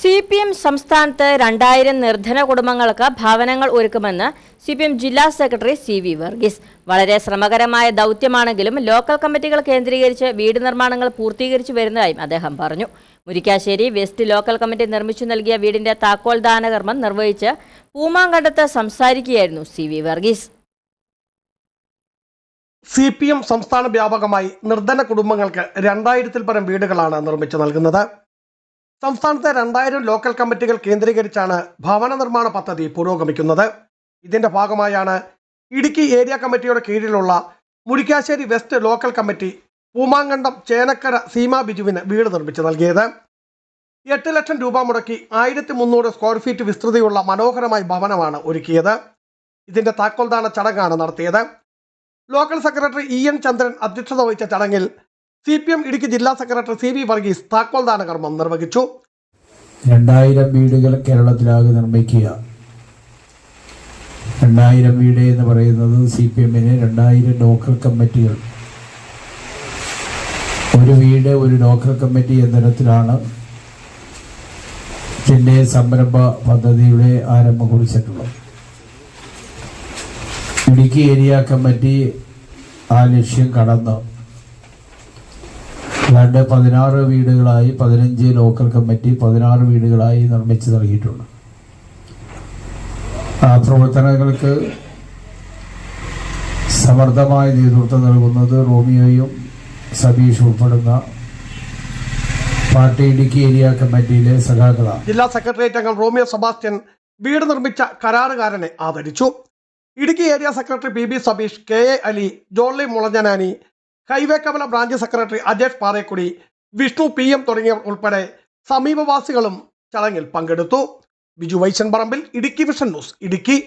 CPM സംസ്ഥാനത്ത് 2000 നിർധന കുടുംബങ്ങൾക്ക് ഭവനങ്ങൾ ഒരുക്കുമെന്ന് CPM ജില്ലാ സെക്രട്ടറി CV വർഗീസ്. വളരെ ശ്രമകരമായ ദൗത്യമാണെങ്കിലും ലോക്കൽ കമ്മിറ്റികൾ കേന്ദ്രീകരിച്ച് വീട് നിർമ്മാണങ്ങൾ പൂർത്തീകരിച്ചു വരുന്നതായും അദ്ദേഹം പറഞ്ഞു. മുരിക്കാശ്ശേരി വെസ്റ്റ് ലോക്കൽ കമ്മിറ്റി നിർമ്മിച്ചു നൽകിയ വീടിന്റെ താക്കോൽ ദാനകർമ്മം നിർവഹിച്ച് പൂമാങ്കണ്ടത്ത് സംസാരിക്കുകയായിരുന്നു CV വർഗീസ്. CPM സംസ്ഥാന വ്യാപകമായി നിർധന കുടുംബങ്ങൾക്ക് 2000-ൽ പരം വീടുകളാണ് നിർമ്മിച്ചു നൽകുന്നത്. സംസ്ഥാനത്തെ 2000 ലോക്കൽ കമ്മിറ്റികൾ കേന്ദ്രീകരിച്ചാണ് ഭവന നിർമ്മാണ പദ്ധതി പുരോഗമിക്കുന്നത്. ഇതിന്റെ ഭാഗമായാണ് ഇടുക്കി ഏരിയ കമ്മിറ്റിയുടെ കീഴിലുള്ള Murikkassery west local committee Poomankandam Chenakkara Seema ബിജുവിന് വീട് നിർമ്മിച്ചു നൽകിയത്. 8 ലക്ഷം രൂപ മുടക്കി 1300 സ്ക്വയർ ഫീറ്റ് വിസ്തൃതിയുള്ള മനോഹരമായ ഭവനമാണ് ഒരുക്കിയത്. ഇതിന്റെ താക്കോൽദാന ചടങ്ങാണ് നടത്തിയത്. ലോക്കൽ സെക്രട്ടറി EN ചന്ദ്രൻ അധ്യക്ഷത വഹിച്ച ചടങ്ങിൽ CPM ഇടുക്കി ജില്ലാ സെക്രട്ടറി CV വർഗീസ് താക്കോൽദാന കർമ്മം നിർവഹിച്ചു. 2000 വീടുകൾ കേരളത്തിലാകെ നിർമ്മിക്കുക. 2000 വീട് എന്ന് പറയുന്നത് CPM-ന് 2000 ലോക്കൽ കമ്മിറ്റികൾ, ഒരു വീട് ഒരു ലോക്കൽ കമ്മിറ്റി എന്ന തരത്തിലാണ് ഇതിൻ്റെ സംരംഭ പദ്ധതിയുടെ ആരംഭം കുറിച്ചിട്ടുള്ളത്. ഇടുക്കി ഏരിയ കമ്മിറ്റി ആ ലക്ഷ്യം കടന്ന് 16 വീടുകളായി 15 ലോക്കൽ കമ്മിറ്റി 16 വീടുകളായി നിർമ്മിച്ചു നൽകിയിട്ടുണ്ട്. ആ പ്രവർത്തനങ്ങൾക്ക് സമർത്ഥമായ നേതൃത്വം നൽകുന്നത് റോമിയോയും സബീഷ് ഉൾപ്പെടുന്ന പാർട്ടി ഇടുക്കി ഏരിയ കമ്മിറ്റിയിലെ സഖാക്കളാണ്. ജില്ലാ സെക്രട്ടേറിയറ്റ് അംഗം റോമിയോ സെബാസ്റ്റ്യൻ വീട് നിർമ്മിച്ച കരാറുകാരനെ ആദരിച്ചു. Idukki area secretary PB Sabeesh, KA Ali, Jorly Mulanjanani, highway Kamala branch secretary Ajesh Parekkudy, Vishnu PM തുടങ്ങിയവർ ഉൾപ്പെടെ സമീപവാസികളും ചടങ്ങിൽ പങ്കെടുത്തു. Biju Vaishan Parambil, Idukki vision news, Idukki.